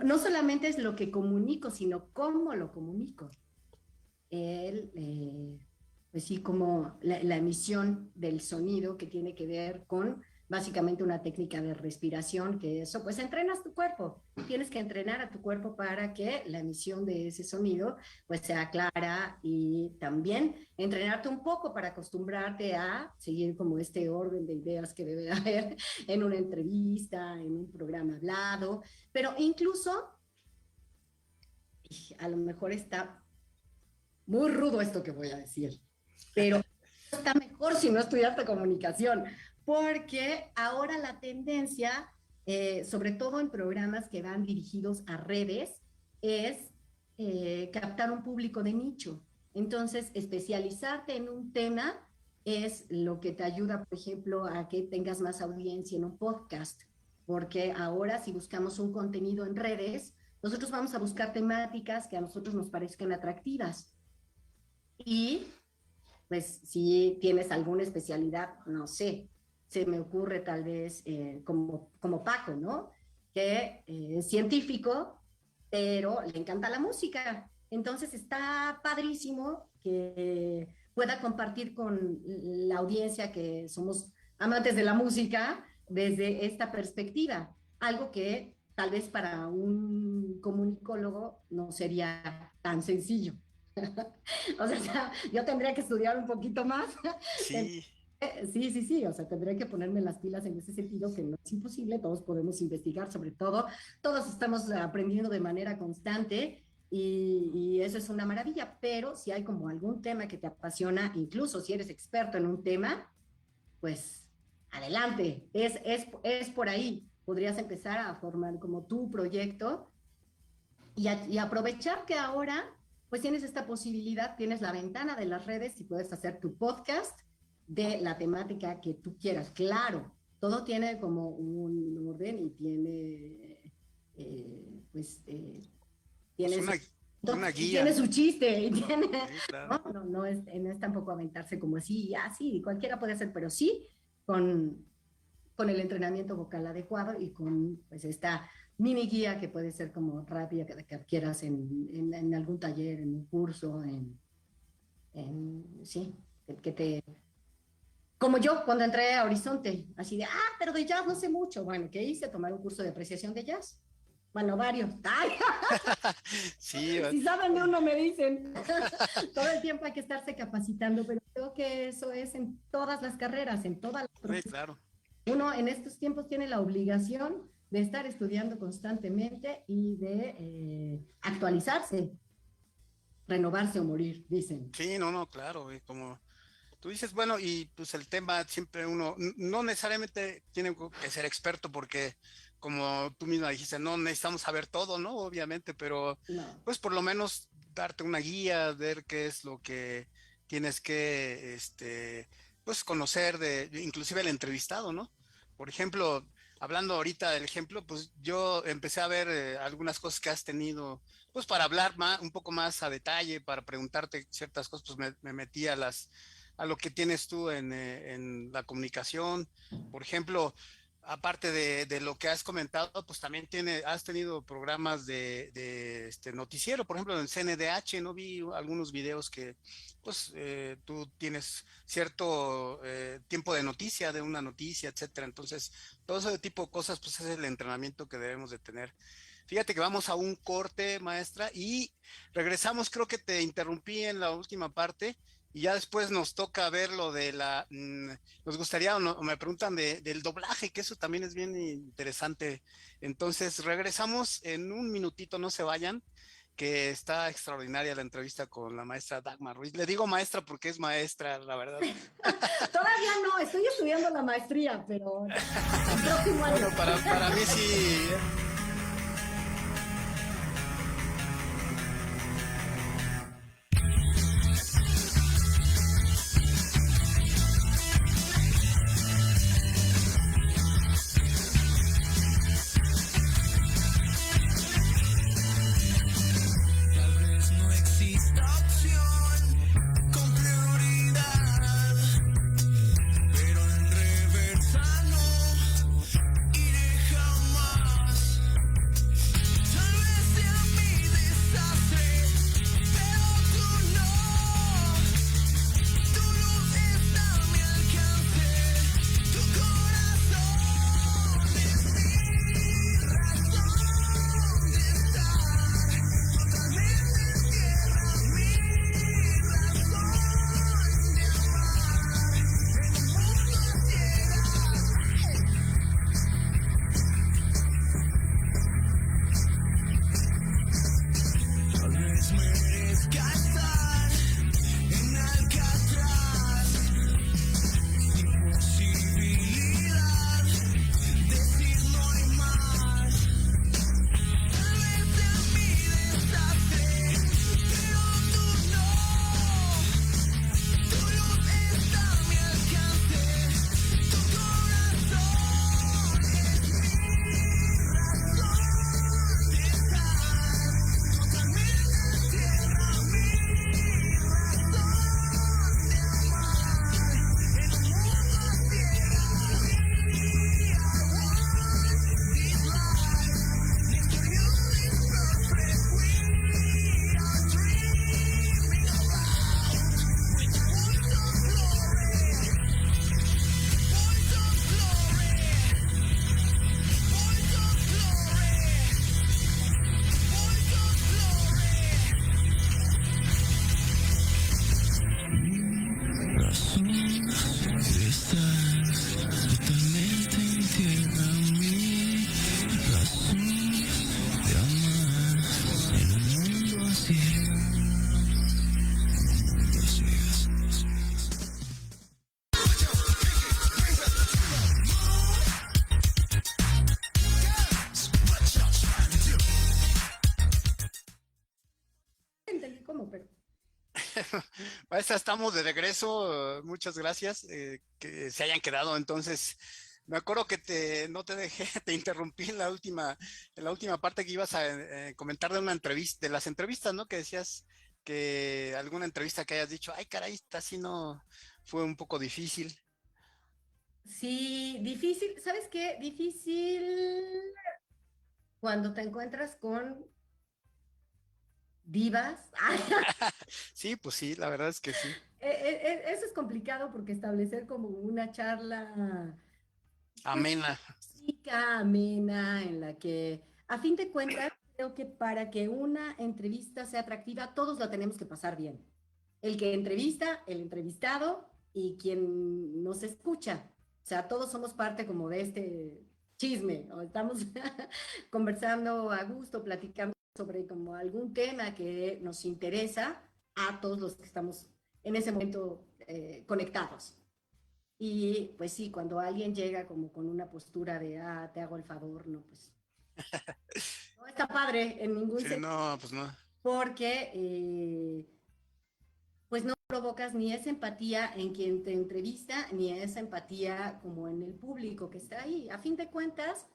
no solamente es lo que comunico, sino cómo lo comunico. El, pues sí, como la emisión del sonido que tiene que ver con básicamente una técnica de respiración, que eso, pues entrenas tu cuerpo. Tienes que entrenar a tu cuerpo para que la emisión de ese sonido pues sea clara y también entrenarte un poco para acostumbrarte a seguir como este orden de ideas que debe haber en una entrevista, en un programa hablado, pero incluso a lo mejor está muy rudo esto que voy a decir, pero está mejor si no estudiaste comunicación, porque ahora la tendencia, sobre todo en programas que van dirigidos a redes, es captar un público de nicho. Entonces, especializarte en un tema es lo que te ayuda, por ejemplo, a que tengas más audiencia en un podcast, porque ahora si buscamos un contenido en redes, nosotros vamos a buscar temáticas que a nosotros nos parezcan atractivas. Y pues si tienes alguna especialidad, no sé, se me ocurre tal vez como Paco, ¿no? Que es científico, pero le encanta la música. Entonces está padrísimo que pueda compartir con la audiencia que somos amantes de la música desde esta perspectiva, algo que tal vez para un comunicólogo no sería tan sencillo. O sea, yo tendría que estudiar un poquito más. Sí, Sí, sí, sí, o sea, tendría que ponerme las pilas en ese sentido, que no es imposible, todos podemos investigar sobre todo, todos estamos aprendiendo de manera constante y eso es una maravilla, pero si hay como algún tema que te apasiona, incluso si eres experto en un tema, pues adelante, es por ahí, podrías empezar a formar como tu proyecto y aprovechar que ahora pues tienes esta posibilidad, tienes la ventana de las redes y puedes hacer tu podcast de la temática que tú quieras. Claro, todo tiene como un orden y tiene, pues, pues tiene su, una y guía. tiene su chiste, y tiene, Sí, claro. no es tampoco aventarse como así, así, cualquiera puede hacer, pero sí con, con el entrenamiento vocal adecuado y con pues esta mini guía que puede ser como rápida que adquieras en algún taller, en un curso, sí, que te Como yo cuando entré a Horizonte, así de, pero de jazz no sé mucho. Bueno, ¿qué hice? Tomar un curso de apreciación de jazz. Bueno, varios. Ay, Sí, si saben de uno me dicen. Todo el tiempo hay que estarse capacitando, pero creo que eso es en todas las carreras, en todas las sí, profesiones. claro. Uno en estos tiempos tiene la obligación de estar estudiando constantemente y de actualizarse, renovarse o morir, dicen. Sí, no, claro, y como tú dices, bueno, y pues el tema siempre uno, no necesariamente tiene que ser experto porque como tú misma dijiste, no necesitamos saber todo, ¿no? Obviamente, pero No. pues por lo menos darte una guía, ver qué es lo que tienes que, pues conocer inclusive el entrevistado, ¿no? Por ejemplo, hablando ahorita del ejemplo, pues yo empecé a ver algunas cosas que has tenido, pues para hablar más, un poco más a detalle, para preguntarte ciertas cosas, pues me metí a lo que tienes tú en la comunicación. Por ejemplo, aparte de lo que has comentado, pues también has tenido programas de noticiero, por ejemplo, en CNDH, ¿no? Vi algunos videos que, pues, tú tienes cierto tiempo de noticia, de una noticia, etcétera. Entonces, todo ese tipo de cosas, pues, es el entrenamiento que debemos de tener. Fíjate que vamos a un corte, maestra, y regresamos. Creo que te interrumpí en la última parte y ya después nos toca ver lo de nos gustaría, o me preguntan del doblaje, que eso también es bien interesante. Entonces, regresamos en un minutito, no se vayan, que está extraordinaria la entrevista con la maestra Dagmar Ruiz. Le digo maestra porque es maestra, la verdad. Todavía no, estoy estudiando la maestría, pero el próximo año. Bueno, para mí sí. Entendí cómo, pero Maestra, estamos de regreso. Muchas gracias que se hayan quedado. Entonces, me acuerdo que no te dejé, te interrumpí en la última parte que ibas a comentar de una entrevista, de las entrevistas, ¿no? Que decías que alguna entrevista que hayas dicho, ay, caray, esta sí no fue un poco difícil. sí, difícil, ¿sabes qué? Difícil cuando te encuentras con divas. Sí, pues sí, la verdad es que sí. Eso es complicado porque establecer como una charla, pues, Amena. chica, amena, en la que, a fin de cuentas, creo que para que una entrevista sea atractiva, todos la tenemos que pasar bien. El que entrevista, el entrevistado y quien nos escucha. O sea, todos somos parte como de este chisme, o estamos conversando a gusto, platicando sobre como algún tema que nos interesa a todos los que estamos en ese momento conectados. Y pues sí, cuando alguien llega como con una postura de, ah, te hago el favor, no, pues no está padre en ningún Sí, sentido, no, pues no. porque pues no provocas ni esa empatía en quien te entrevista, ni esa empatía como en el público que está ahí. A fin de cuentas,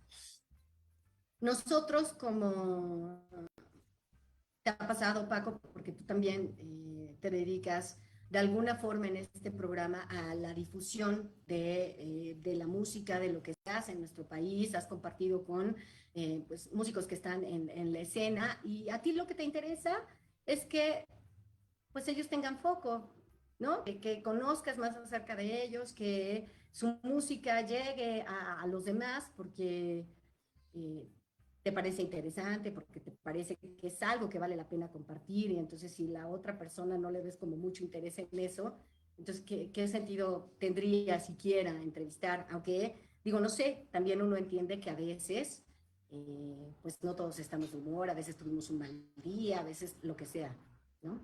nosotros como te ha pasado, Paco, porque tú también te dedicas de alguna forma en este programa a la difusión de la música, de lo que se hace en nuestro país, has compartido con pues, músicos que están en la escena y a ti lo que te interesa es que pues ellos tengan foco, ¿no? Que conozcas más acerca de ellos, que su música llegue a los demás, porque eh, te parece interesante, porque te parece que es algo que vale la pena compartir, y entonces si la otra persona no le ves como mucho interés en eso, entonces, ¿qué sentido tendría siquiera entrevistar? Aunque, digo, no sé, también uno entiende que a veces, pues no todos estamos de humor, a veces tuvimos un mal día, a veces lo que sea, ¿no?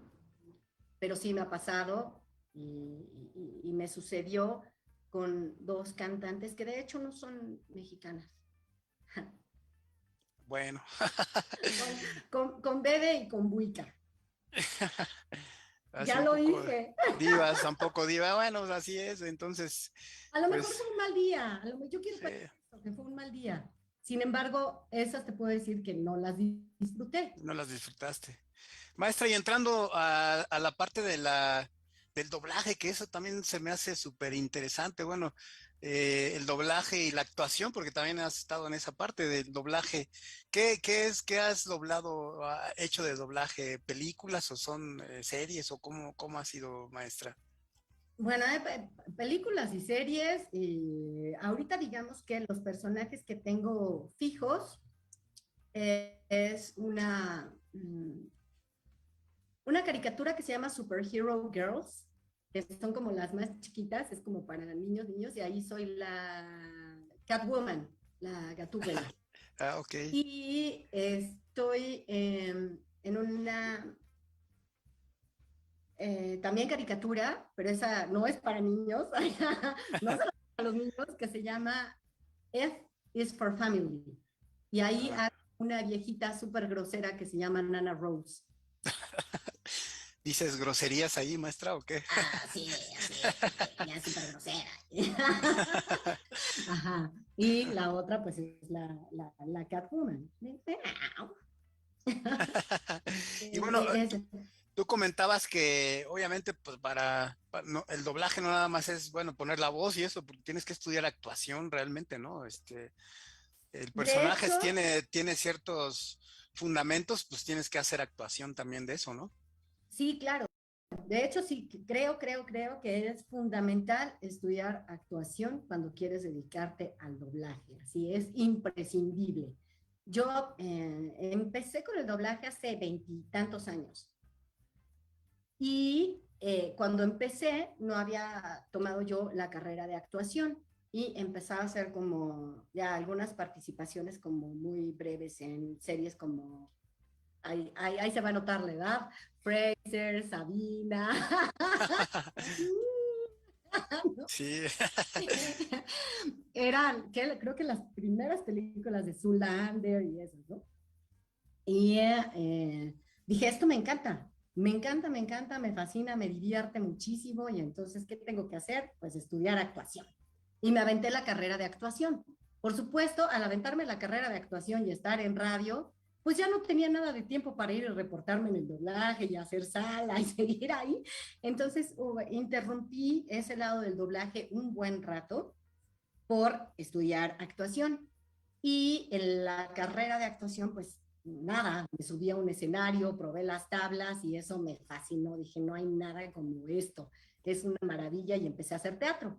Pero sí me ha pasado y me sucedió con dos cantantes que de hecho no son mexicanas. Bueno. Con Bebe y con Buica. Así Ya un lo poco dije. divas, tampoco diva. Bueno, pues así es. Entonces, A lo mejor pues, fue un mal día. Yo quiero sí, pensar que fue un mal día. Sin embargo, esas te puedo decir que no las disfruté. no las disfrutaste. Maestra, y entrando a la parte del doblaje, que eso también se me hace súper interesante. Bueno, el doblaje y la actuación, porque también has estado en esa parte del doblaje. ¿Qué has doblado, hecho de doblaje? ¿Películas o son series o cómo ha sido, maestra? Bueno, películas y series, y ahorita digamos que los personajes que tengo fijos es una caricatura que se llama Superhero Girls, que son como las más chiquitas, es como para niños, y ahí soy la Catwoman, la Gatúbela. Ah, ok. Y estoy en una también caricatura, pero esa no es para niños, no es para los niños, que se llama F is for Family. Y ahí Ah. hay una viejita súper grosera que se llama Nana Rose. ¿Dices groserías ahí, maestra, o qué? Ah, sí, así, ella es súper grosera. Ajá. Y la otra, pues, es la Catwoman. Y bueno, Es, tú comentabas que obviamente pues el doblaje no nada más es, bueno, poner la voz y eso, porque tienes que estudiar actuación realmente, ¿no? El de personaje hecho, tiene ciertos fundamentos, pues tienes que hacer actuación también de eso, ¿no? sí, claro. De hecho, sí, creo que es fundamental estudiar actuación cuando quieres dedicarte al doblaje. Así es imprescindible. Yo empecé con el doblaje hace veintitantos años y cuando empecé no había tomado yo la carrera de actuación y empezaba a hacer como ya algunas participaciones como muy breves en series como ahí se va a notar la edad. Fraser, Sabina. Sí. Eran, creo que las primeras películas de Zoolander y esas, ¿no? Y dije, esto me encanta, me fascina, me divierte muchísimo. Y entonces, ¿qué tengo que hacer? Pues estudiar actuación. Y me aventé la carrera de actuación. Por supuesto, al aventarme la carrera de actuación y estar en radio, pues ya no tenía nada de tiempo para ir a reportarme en el doblaje y hacer sala y seguir ahí. Entonces, interrumpí ese lado del doblaje un buen rato por estudiar actuación. Y en la carrera de actuación, pues nada, me subí a un escenario, probé las tablas y eso me fascinó. Dije, no hay nada como esto, es una maravilla y empecé a hacer teatro.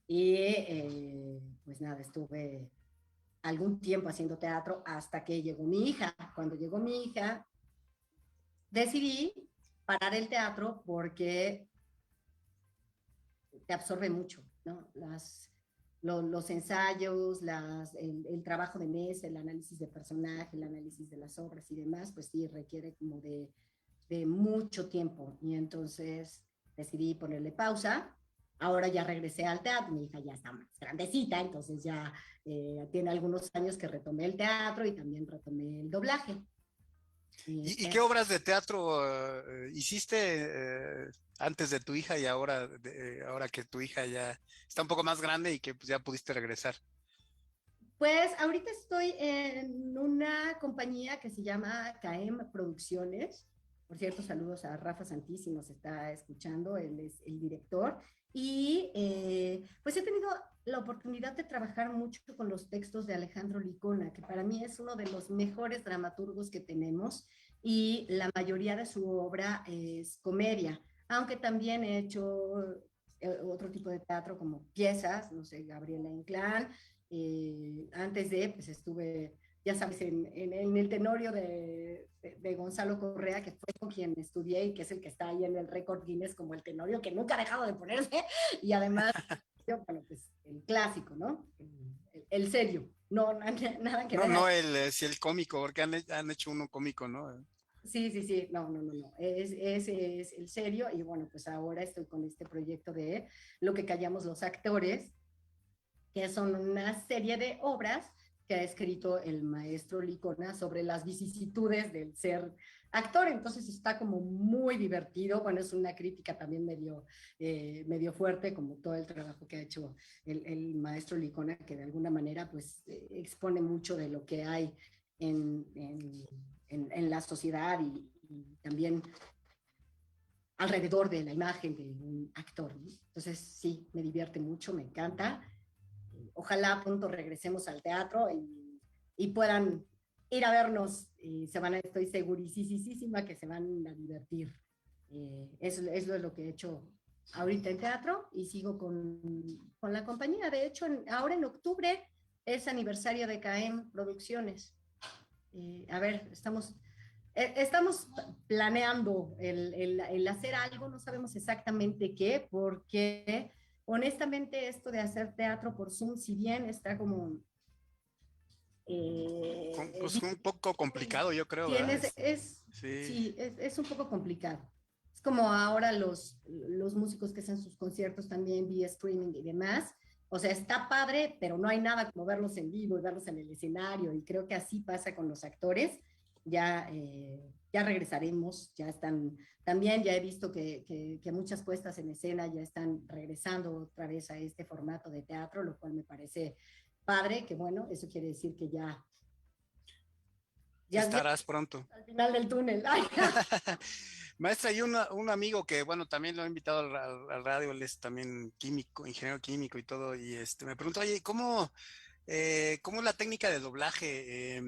Y pues nada, estuve algún tiempo haciendo teatro hasta que llegó mi hija. Cuando llegó mi hija, decidí parar el teatro porque te absorbe mucho, ¿no? Los ensayos, el trabajo de mesa, el análisis de personaje, el análisis de las obras y demás, pues sí, requiere como de mucho tiempo. Y entonces decidí ponerle pausa. Ahora ya regresé al teatro, mi hija ya está más grandecita, entonces ya tiene algunos años que retomé el teatro y también retomé el doblaje. ¿Y qué obras de teatro hiciste antes de tu hija y ahora, ahora que tu hija ya está un poco más grande y que pues, ya pudiste regresar? Pues ahorita estoy en una compañía que se llama KM Producciones. Por cierto, saludos a Rafa Santí si nos está escuchando, él es el director. Y pues he tenido la oportunidad de trabajar mucho con los textos de Alejandro Licona, que para mí es uno de los mejores dramaturgos que tenemos y la mayoría de su obra es comedia, aunque también he hecho otro tipo de teatro como piezas, no sé, Gabriela Inclán, antes de, pues estuve, ya sabes, en el Tenorio de Gonzalo Correa, que fue con quien estudié y que es el que está ahí en el récord Guinness como el Tenorio, que nunca ha dejado de ponerse, y además, bueno, pues el clásico, ¿no? El serio, no, nada que No, ver. no si el cómico, porque han hecho uno cómico, ¿no? Sí, sí, sí, no, ese es el serio, y bueno, pues ahora estoy con este proyecto de Lo que callamos los actores, que son una serie de obras que ha escrito el maestro Licona sobre las vicisitudes del ser actor. Entonces está como muy divertido. Bueno, es una crítica también medio fuerte, como todo el trabajo que ha hecho el maestro Licona, que de alguna manera pues expone mucho de lo que hay en la sociedad y también alrededor de la imagen de un actor, ¿no? Entonces sí, me divierte mucho, me encanta. Ojalá pronto regresemos al teatro y puedan ir a vernos. Estoy segurísima que se van a divertir. Es lo que he hecho ahorita en teatro y sigo con la compañía. De hecho, ahora en octubre es aniversario de KM Producciones. A ver, estamos planeando el hacer algo, no sabemos exactamente qué, porque honestamente esto de hacer teatro por Zoom, si bien está como... Pues un poco complicado, yo creo, ¿verdad? Sí. Sí, es un poco complicado. Es como ahora los músicos que hacen sus conciertos también vía streaming y demás. O sea, está padre, pero no hay nada como verlos en vivo y verlos en el escenario. Y creo que así pasa con los actores. Ya regresaremos, ya están, también ya he visto que muchas puestas en escena ya están regresando otra vez a este formato de teatro, lo cual me parece padre, que bueno, eso quiere decir que ya Estarás pronto. al final del túnel. Ay, Maestra, hay un amigo que, bueno, también lo he invitado al radio, él es también químico, ingeniero químico y todo, y me preguntó, oye, ¿cómo es la técnica de doblaje?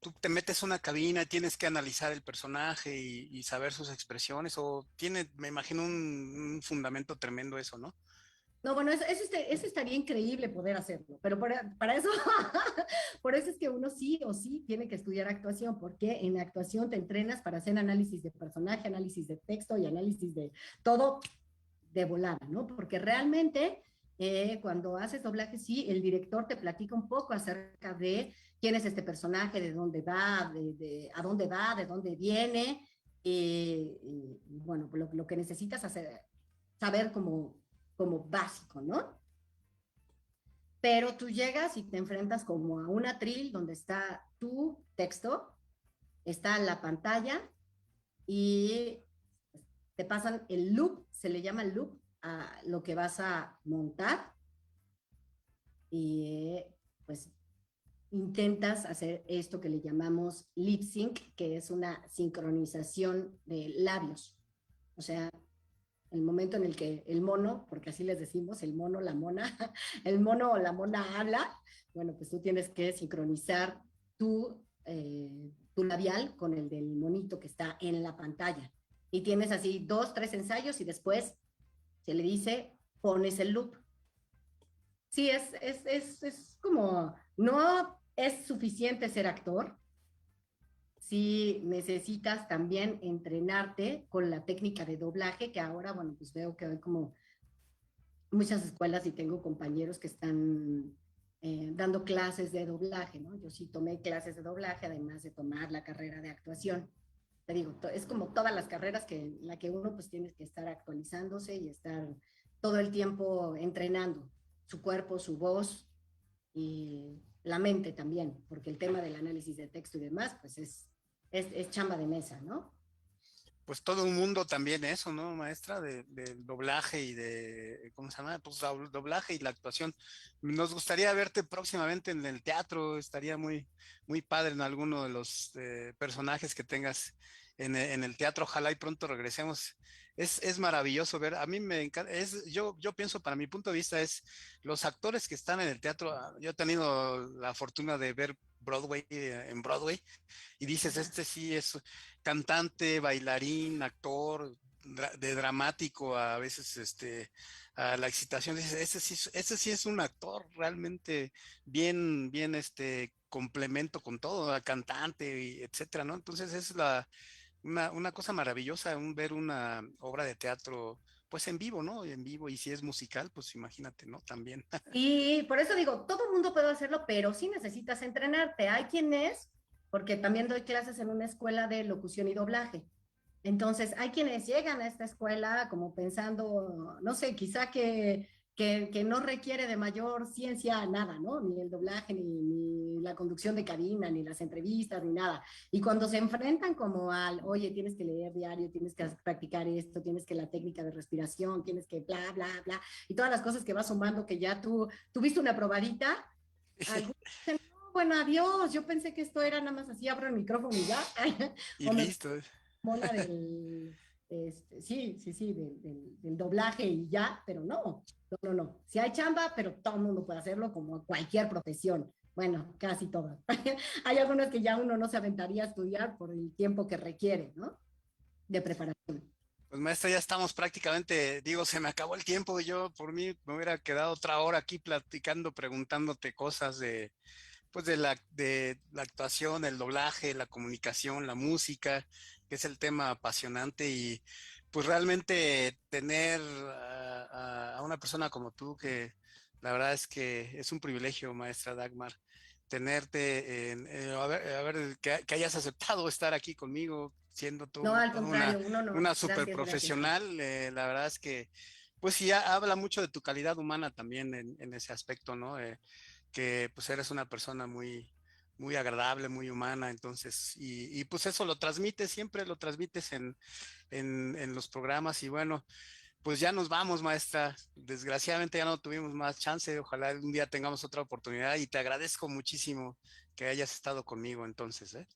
Tú te metes a una cabina, tienes que analizar el personaje y saber sus expresiones, o tiene, me imagino, un fundamento tremendo eso, ¿no? no, bueno, eso estaría increíble poder hacerlo, pero para eso, por eso es que uno sí o sí tiene que estudiar actuación, porque en actuación te entrenas para hacer análisis de personaje, análisis de texto y análisis de todo de volada, ¿no? Porque realmente cuando haces doblaje, sí, el director te platica un poco acerca de quién es este personaje, de dónde va, a dónde va, de dónde viene, y bueno, lo que necesitas hacer, saber como básico, ¿no? Pero tú llegas y te enfrentas como a un atril donde está tu texto, está la pantalla y te pasan el loop, se le llama loop a lo que vas a montar y pues intentas hacer esto que le llamamos lip sync, que es una sincronización de labios. O sea, el momento en el que el mono, porque así les decimos, el mono, la mona, el mono o la mona habla, bueno, pues tú tienes que sincronizar tu labial con el del monito que está en la pantalla. Y tienes así 2, 3 ensayos y después se le dice, pones el loop. Sí, es como, no es suficiente ser actor, sí necesitas también entrenarte con la técnica de doblaje, que ahora, bueno, pues veo que hay como muchas escuelas y tengo compañeros que están dando clases de doblaje, ¿no? Yo sí tomé clases de doblaje, además de tomar la carrera de actuación. Te digo, es como todas las carreras en la que uno pues tiene que estar actualizándose y estar todo el tiempo entrenando su cuerpo, su voz y la mente también, porque el tema del análisis de texto y demás, pues es chamba de mesa, ¿no? Pues todo un mundo también eso, ¿no, maestra? Del doblaje y de, ¿cómo se llama? Pues doblaje y la actuación. Nos gustaría verte próximamente en el teatro, estaría muy, muy padre en alguno de los personajes que tengas en el teatro. Ojalá y pronto regresemos. Es maravilloso ver, a mí me encanta, yo pienso, para mi punto de vista, es los actores que están en el teatro. Yo he tenido la fortuna de ver Broadway, en Broadway, y dices, este sí es cantante, bailarín, actor, de dramático, a veces a la excitación, dices, ese sí es un actor realmente bien, complemento con todo, cantante, y etcétera, ¿no? Entonces es una cosa maravillosa ver una obra de teatro, pues en vivo, ¿no? En vivo, y si es musical, pues imagínate, ¿no? También. Y por eso digo, todo el mundo puede hacerlo, pero sí necesitas entrenarte. Hay quienes, porque también doy clases en una escuela de locución y doblaje. Entonces, hay quienes llegan a esta escuela como pensando, no sé, quizá que no requiere de mayor ciencia nada, ¿no? Ni el doblaje, ni la conducción de cabina, ni las entrevistas, ni nada. Y cuando se enfrentan como al, oye, tienes que leer diario, tienes que practicar esto, tienes que la técnica de respiración, tienes que bla, bla, bla, y todas las cosas que vas sumando que ya tú tuviste una probadita, algunos dicen, no, bueno, adiós, yo pensé que esto era nada más así, abro el micrófono y ya. Y listo. Mona del, del doblaje y ya, pero no. Sí hay chamba, pero todo el mundo puede hacerlo como cualquier profesión. Bueno, casi todas. Hay algunas que ya uno no se aventaría a estudiar por el tiempo que requiere, ¿no? De preparación. Pues maestra, ya estamos prácticamente, digo, se me acabó el tiempo, yo por mí me hubiera quedado otra hora aquí platicando, preguntándote cosas pues de la actuación, el doblaje, la comunicación, la música, que es el tema apasionante, y pues realmente tener a una persona como tú, que la verdad es que es un privilegio, maestra Dagmar, tenerte, a ver que hayas aceptado estar aquí conmigo, siendo tú no, al contrario, una súper profesional. La verdad es que pues sí, habla mucho de tu calidad humana también en ese aspecto, ¿no? Que pues eres una persona muy, muy agradable, muy humana, entonces, y pues eso lo transmites, siempre lo transmites en los programas. Y bueno, pues ya nos vamos, maestra, desgraciadamente ya no tuvimos más chance, ojalá un día tengamos otra oportunidad, y te agradezco muchísimo que hayas estado conmigo entonces, ¿eh?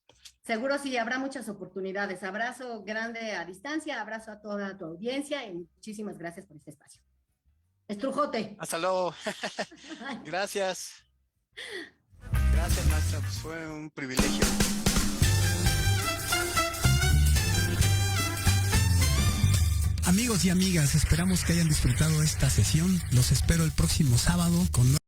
Seguro sí, habrá muchas oportunidades. Abrazo grande a distancia, abrazo a toda tu audiencia y muchísimas gracias por este espacio. Estrujote. Hasta luego. Gracias. Gracias, maestra, pues fue un privilegio. Amigos y amigas, esperamos que hayan disfrutado esta sesión. Los espero el próximo sábado con